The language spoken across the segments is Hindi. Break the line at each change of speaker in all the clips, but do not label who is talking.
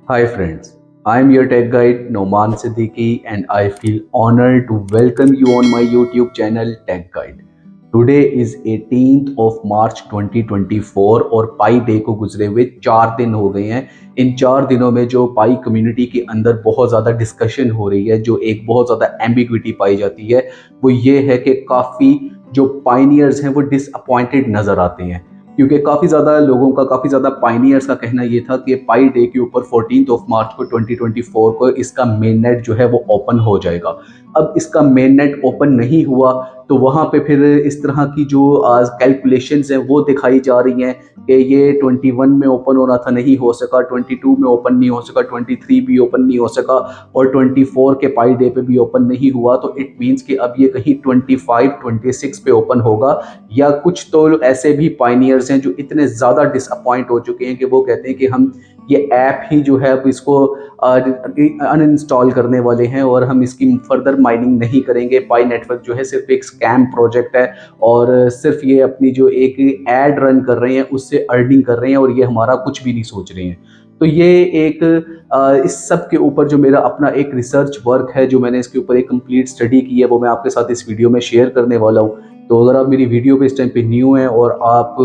Hi friends, I am your tech guide Noman Siddiqui and I feel honored to welcome you on my YouTube channel Tech Guide. Today is 18th of March 2024 और पाई डे को गुजरे हुए 4 दिन हो गए हैं। इन 4 दिनों में जो पाई कम्युनिटी के अंदर बहुत ज़्यादा डिस्कशन हो रही है, जो एक बहुत ज़्यादा एम्बिग्विटी पाई जाती है, वो ये है कि काफ़ी जो पाइनियर्स हैं वो डिसअपॉइंटेड नज़र आते हैं। क्योंकि काफ़ी ज़्यादा लोगों का, काफ़ी ज़्यादा पाइनियर्स का कहना ये था कि पाई डे के ऊपर 14th ऑफ मार्च को 2024 को इसका मेन नेट जो है वो ओपन हो जाएगा। अब इसका मेन नेट ओपन नहीं हुआ तो वहाँ पे फिर इस तरह की जो कैलकुलेशंस हैं वो दिखाई जा रही हैं कि ये 21 में ओपन होना था, नहीं हो सका, 22 में ओपन नहीं हो सका, 23 भी ओपन नहीं हो सका और 24 के पाई डे पे भी ओपन नहीं हुआ। तो इट मीन्स कि अब ये कहीं 25, 26 पे ओपन होगा। या कुछ तो ऐसे भी पाइनियर्स हैं जो इतने ज़्यादा डिसअपॉइंट हो चुके हैं कि वो कहते हैं कि हम ये ऐप ही जो है अब इसको अनइंस्टॉल करने वाले हैं और हम इसकी फर्दर माइनिंग नहीं करेंगे। पाई नेटवर्क जो है सिर्फ एक स्कैम प्रोजेक्ट है और सिर्फ ये अपनी जो एक एड रन कर रहे हैं उससे अर्निंग कर रहे हैं और ये हमारा कुछ भी नहीं सोच रहे हैं। तो ये एक इस सब के ऊपर जो मेरा अपना एक रिसर्च वर्क है, जो मैंने इसके ऊपर एक कंप्लीट स्टडी की है, वो मैं आपके साथ इस वीडियो में शेयर करने वाला हूँ। तो अगर आप मेरी वीडियो पे इस टाइम पे न्यू हैं और आप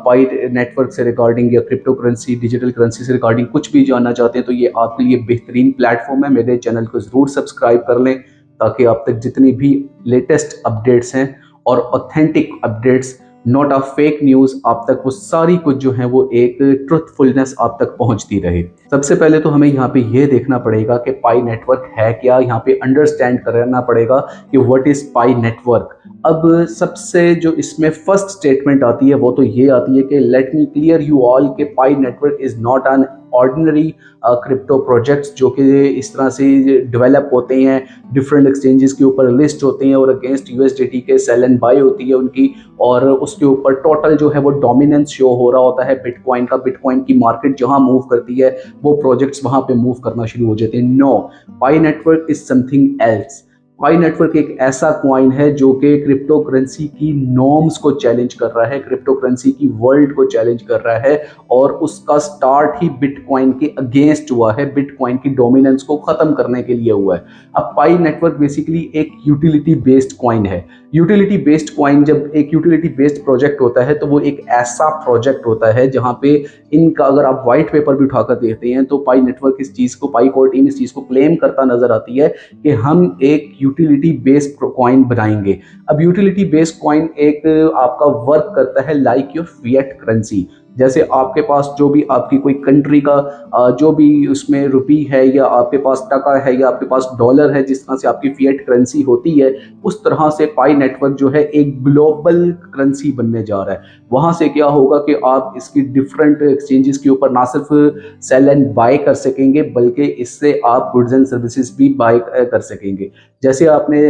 पाई नेटवर्क से रिगार्डिंग या क्रिप्टो करेंसी, डिजिटल करेंसी से रिगार्डिंग कुछ भी जानना चाहते हैं तो ये आपके लिए बेहतरीन प्लेटफॉर्म है। मेरे चैनल को ज़रूर सब्सक्राइब कर लें ताकि आप तक जितनी भी लेटेस्ट अपडेट्स हैं और authentic updates, not a fake news, आप तक वो सारी कुछ जो है वो एक ट्रुथफुलनेस आप तक पहुंचती रहे। सबसे पहले तो हमें यहाँ पे ये देखना पड़ेगा कि पाई नेटवर्क है क्या। यहाँ पे अंडरस्टैंड करना पड़ेगा कि व्हाट इज़ पाई नेटवर्क। अब सबसे जो इसमें फर्स्ट स्टेटमेंट आती है वो तो ये आती है कि let me clear you all के Pi network is not an ordinary crypto projects जो कि इस तरह से डेवलप होते हैं, डिफरेंट एक्सचेंजेस के ऊपर लिस्ट होते हैं और अगेंस्ट यूएसडीटी के सेल एंड बाय होती है उनकी, और उसके ऊपर टोटल जो है वो डोमिनेंस शो हो रहा होता है बिटकॉइन का। बिटकॉइन की मार्केट जहां मूव करती है वो प्रोजेक्ट्स वहां पे मूव करना शुरू हो जाते हैं। No, pi network is something else. Pi network एक ऐसा कॉइन है जो कि क्रिप्टो करेंसी की नॉर्म्स को चैलेंज कर रहा है, क्रिप्टो करेंसी की वर्ल्ड को चैलेंज कर रहा है और उसका स्टार्ट ही बिटकॉइन के अगेंस्ट हुआ है, बिटकॉइन की डोमिनेंस को खत्म करने के लिए हुआ है। अब पाई नेटवर्क बेसिकली एक यूटिलिटी बेस्ड कॉइन है। यूटिलिटी बेस्ड कॉइन, जब एक यूटिलिटी बेस्ड प्रोजेक्ट होता है तो वो एक ऐसा प्रोजेक्ट होता है जहां पे इनका अगर आप व्हाइट पेपर भी उठाकर देखते हैं तो पाई नेटवर्क इस चीज़ को, पाई कोर टीम इस चीज़ को क्लेम करता नजर आती है कि हम एक यूटिलिटी बेस्ड कॉइन बनाएंगे। अब यूटिलिटी बेस्ड कॉइन एक आपका वर्क करता है लाइक योर फिएट करेंसी। जैसे आपके पास जो भी आपकी कोई कंट्री का जो भी उसमें रुपी है या आपके पास टका है या आपके पास डॉलर है, जिस तरह से आपकी फिएट करेंसी होती है, उस तरह से पाई नेटवर्क जो है एक ग्लोबल करेंसी बनने जा रहा है। वहां से क्या होगा कि आप इसकी डिफरेंट एक्सचेंजेस के ऊपर ना सिर्फ सेल एंड बाय कर सकेंगे बल्कि इससे आप गुड्स एंड सर्विसेज भी बाय कर सकेंगे। जैसे आपने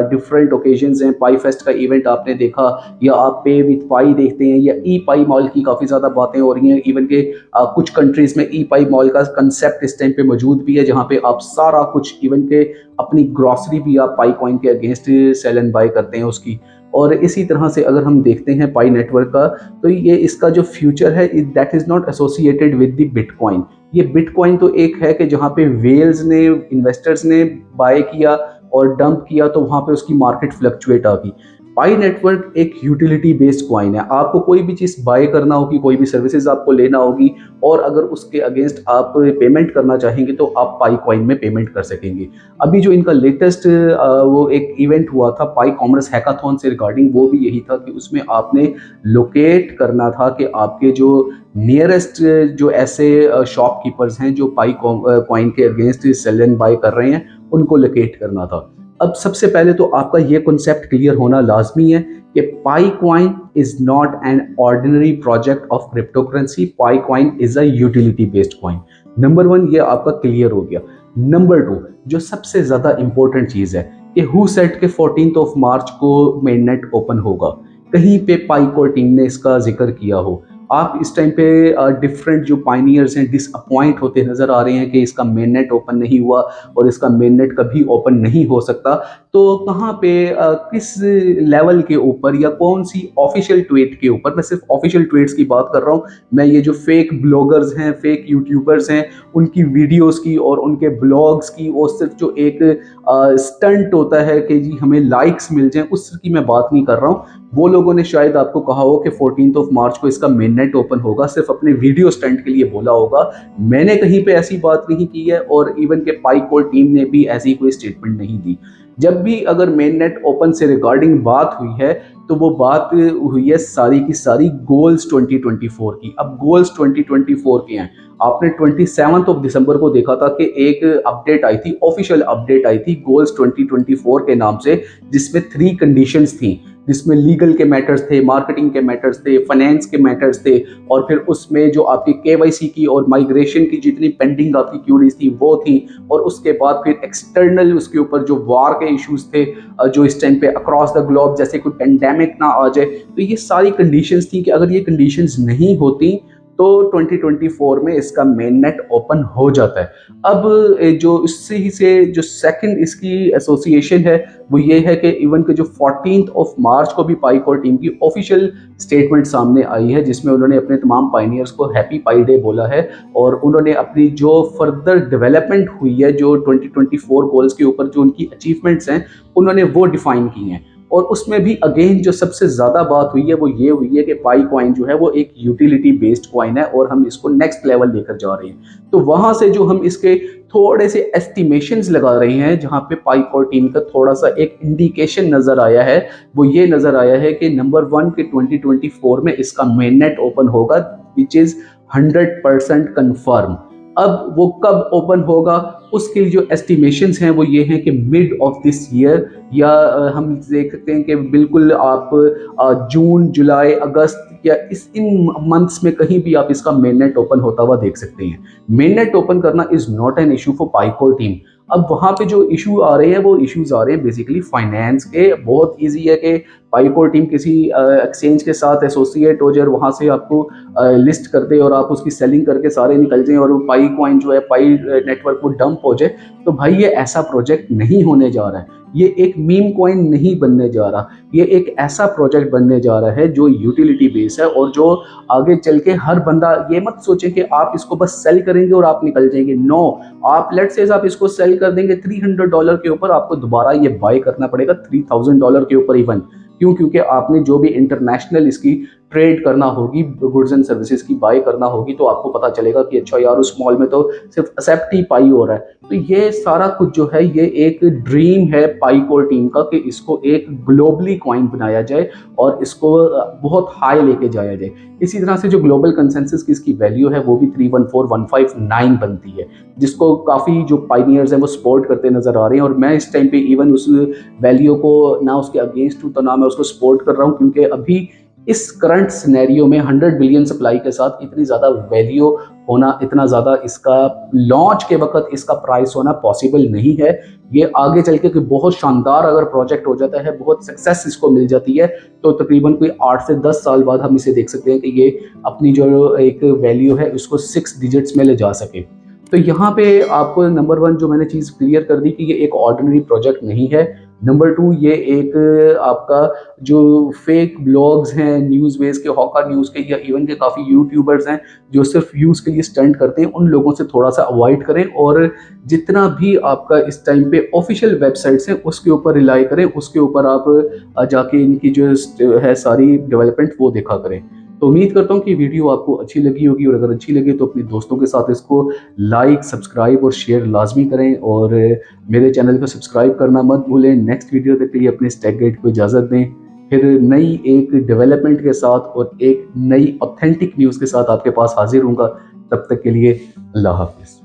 डिफरेंट ओकेजन्स हैं, पाई फेस्ट का इवेंट आपने देखा या आप पे विथ पाई देखते हैं या ई पाई मॉल की काफ़ी ज़्यादा बातें हो रही हैं। इवन के कुछ कंट्रीज़ में ई पाई मॉल का कंसेप्ट इस टाइम पे मौजूद भी है जहाँ पे आप सारा कुछ, इवन के अपनी ग्रॉसरी भी आप पाई कॉइन के अगेंस्ट सेल एंड बाय करते हैं उसकी। और इसी तरह से अगर हम देखते हैं पाई नेटवर्क का, तो ये इसका जो फ्यूचर है that is not associated with the bitcoin. ये बिटकॉइन तो एक है कि जहाँ पे वेल्स ने, इन्वेस्टर्स ने बाय किया और डंप किया तो वहाँ पे उसकी मार्केट फ्लक्चुएट आ गई। पाई नेटवर्क एक यूटिलिटी बेस्ड कॉइन है। आपको कोई भी चीज़ बाय करना होगी, कोई भी सर्विसेज आपको लेना होगी और अगर उसके अगेंस्ट आप पेमेंट करना चाहेंगे तो आप पाई कॉइन में पेमेंट कर सकेंगे। अभी जो इनका लेटेस्ट वो एक इवेंट हुआ था पाई कॉमर्स हैकाथॉन से रिगार्डिंग, वो भी यही था कि उसमें आपने लोकेट करना था कि आपके जो नियरेस्ट जो ऐसे शॉपकीपर्स हैं जो पाई कॉइन के अगेंस्ट सेल एंड बाय कर रहे हैं, उनको लोकेट करना था। अब सबसे पहले तो आपका ये कॉन्सेप्ट क्लियर होना लाजमी है कि Pi coin is not an ordinary project of crypto currency. Pi coin is a utility based coin. Number one, ये आपका क्लियर हो गया। नंबर टू, जो सबसे ज्यादा इंपॉर्टेंट चीज है कि हु सेड के 14th ऑफ मार्च को मेननेट ओपन होगा, कहीं पे पाई कोर टीम ने इसका जिक्र किया हो। आप इस टाइम पे डिफरेंट जो पाइनियर्स हैं डिसअपॉइंट होते नज़र आ रहे हैं कि इसका मेन नेट ओपन नहीं हुआ और इसका मेन नेट कभी ओपन नहीं हो सकता। तो कहाँ पे किस लेवल के ऊपर या कौन सी ऑफिशियल ट्वीट के ऊपर, मैं सिर्फ ऑफिशियल ट्वीट्स की बात कर रहा हूँ, मैं ये जो फेक ब्लॉगर्स हैं, फेक यूट्यूबर्स हैं, उनकी वीडियोस की और उनके ब्लॉग्स की, वो सिर्फ जो एक स्टंट होता है कि जी हमें लाइक्स मिल जाएं, उसकी मैं बात नहीं कर रहा हूँ। वो लोगों ने शायद आपको कहा हो कि 14 मार्च को इसका मेन नेट ओपन होगा, सिर्फ अपने वीडियो स्टंट के लिए बोला होगा। मैंने कहीं पे ऐसी बात नहीं की है और इवन के पाईकोल टीम ने भी ऐसी कोई स्टेटमेंट नहीं दी। जब भी अगर मेन नेट ओपन से रिगार्डिंग बात हुई है तो वो बात हुई है सारी की सारी गोल्स 2024 की। अब गोल्स 2024 के हैं। आपने 27 दिसंबर को देखा था कि एक अपडेट आई थी, ऑफिशियल अपडेट आई थी गोल्स 2024 के नाम से, जिसमें 3 कंडीशंस थी, जिसमें लीगल के मैटर्स थे, मार्केटिंग के मैटर्स थे, फाइनेंस के मैटर्स थे, और फिर उसमें जो आपकी केवाईसी की और माइग्रेशन की जितनी पेंडिंग आपकी क्यूरीज थी वो थी, और उसके बाद फिर एक्सटर्नल उसके ऊपर जो वार के इश्यूज थे, जो इस टाइम पे अक्रॉस द ग्लोब जैसे कोई पेंडेमिक ना आ जाए, तो ये सारी कंडीशंस थी कि अगर ये कंडीशंस नहीं होती तो 2024 में इसका मेन नेट ओपन हो जाता है। अब जो इससे से जो सेकंड इसकी एसोसिएशन है वो ये है कि इवन के जो 14 मार्च को भी पाईकोर टीम की ऑफिशियल स्टेटमेंट सामने आई है, जिसमें उन्होंने अपने तमाम पाइनियर्स को हैप्पी पाई डे बोला है, और उन्होंने अपनी जो फर्दर डेवलपमेंट हुई है, जो 2024 गोल्स के ऊपर जो उनकी अचीवमेंट्स हैं, उन्होंने वो डिफाइन की हैं। और उसमें भी अगेन जो सबसे ज़्यादा बात हुई है वो ये हुई है कि पाई कॉइन जो है वो एक यूटिलिटी बेस्ड कॉइन है और हम इसको नेक्स्ट लेवल लेकर जा रहे हैं। तो वहाँ से जो हम इसके थोड़े से एस्टिमेशंस लगा रहे हैं, जहाँ पे पाई कॉइन टीम का थोड़ा सा एक इंडिकेशन नज़र आया है, वो ये नज़र आया है कि नंबर 1 के 2024 में इसका मेन नेट ओपन होगा, विच इज़ 100% कन्फर्म। अब वो कब ओपन होगा उसके लिए जो एस्टिमेशंस हैं वो ये हैं कि मिड ऑफ दिस ईयर, या हम देख सकते हैं कि बिल्कुल आप जून, जुलाई, अगस्त या इन मंथ्स में कहीं भी आप इसका मेन नेट ओपन होता हुआ देख सकते हैं। मेन नेट ओपन करना is not an issue for Pi Core team. अब वहाँ पे जो इशू आ रहे हैं वो इश्यूज आ रहे हैं बेसिकली फाइनेंस के। बहुत इजी है कि पाईकोर टीम किसी एक्सचेंज के साथ एसोसिएट हो जाए, वहाँ से आपको लिस्ट कर दे और आप उसकी सेलिंग करके सारे निकल जाएं और पाई कॉइन जो है पाई नेटवर्क को डंप हो जाए। तो भाई ये ऐसा प्रोजेक्ट नहीं होने जा रहा है, ये एक मीम कॉइन नहीं बनने जा रहा, ये एक ऐसा प्रोजेक्ट बनने जा रहा है जो यूटिलिटी बेस है और जो आगे चल के हर बंदा ये मत सोचे कि आप इसको बस सेल करेंगे और आप निकल जाएंगे। नो, आप लेट से आप इसको सेल कर देंगे $300 के ऊपर, आपको दोबारा ये बाय करना पड़ेगा $3000 के ऊपर इवन। क्यों? क्योंकि आपने जो भी इंटरनेशनल इसकी ट्रेड करना होगी, गुड्स एंड सर्विसेज की बाय करना होगी, तो आपको पता चलेगा कि अच्छा यार उस मॉल में तो सिर्फ एक्सेप्ट ही पाई हो रहा है। तो ये सारा कुछ जो है ये एक ड्रीम है पाईकोर टीम का कि इसको एक ग्लोबली कॉइन बनाया जाए और इसको बहुत हाई लेके जाया जाए। इसी तरह से जो ग्लोबल कंसेंसस की इसकी वैल्यू है वो भी 314159 बनती है, जिसको काफ़ी जो पाइनियर्स हैं वो सपोर्ट करते नजर आ रहे हैं। और मैं इस टाइम पे इवन उस वैल्यू को ना उसके अगेंस्ट हूँ तो ना मैं उसको सपोर्ट कर रहा हूँ, क्योंकि अभी इस करंट सिनेरियो में 100 बिलियन सप्लाई के साथ इतनी ज़्यादा वैल्यू होना, इतना ज़्यादा इसका लॉन्च के वक्त इसका प्राइस होना पॉसिबल नहीं है। ये आगे चल के बहुत शानदार अगर प्रोजेक्ट हो जाता है, बहुत सक्सेस इसको मिल जाती है, तो तकरीबन कोई 8 से 10 साल बाद हम इसे देख सकते हैं कि ये अपनी जो एक वैल्यू है उसको 6 डिजिट्स में ले जा सके। तो यहाँ पे आपको नंबर 1 जो मैंने चीज़ क्लियर कर दी कि ये एक ऑर्डिनरी प्रोजेक्ट नहीं है। नंबर 2, ये एक आपका जो फेक ब्लॉग्स हैं न्यूज़ बेस के, हॉका न्यूज़ के या इवन के काफ़ी यूट्यूबर्स हैं जो सिर्फ व्यूज़ के लिए स्टंट करते हैं, उन लोगों से थोड़ा सा अवॉइड करें और जितना भी आपका इस टाइम पे ऑफिशियल वेबसाइट्स हैं उसके ऊपर रिलाई करें, उसके ऊपर आप जाके इनकी जो है सारी डेवलपमेंट वो देखा करें। तो उम्मीद करता हूँ कि वीडियो आपको अच्छी लगी होगी, और अगर अच्छी लगे तो अपने दोस्तों के साथ इसको लाइक, सब्सक्राइब और शेयर लाजमी करें, और मेरे चैनल को सब्सक्राइब करना मत भूलें। नेक्स्ट वीडियो तक के लिए अपने स्टैक गाइड को इजाज़त दें, फिर नई एक डेवलपमेंट के साथ और एक नई ऑथेंटिक न्यूज़ के साथ आपके पास हाजिर हूँगा। तब तक के लिए अल्लाह हाफिज़।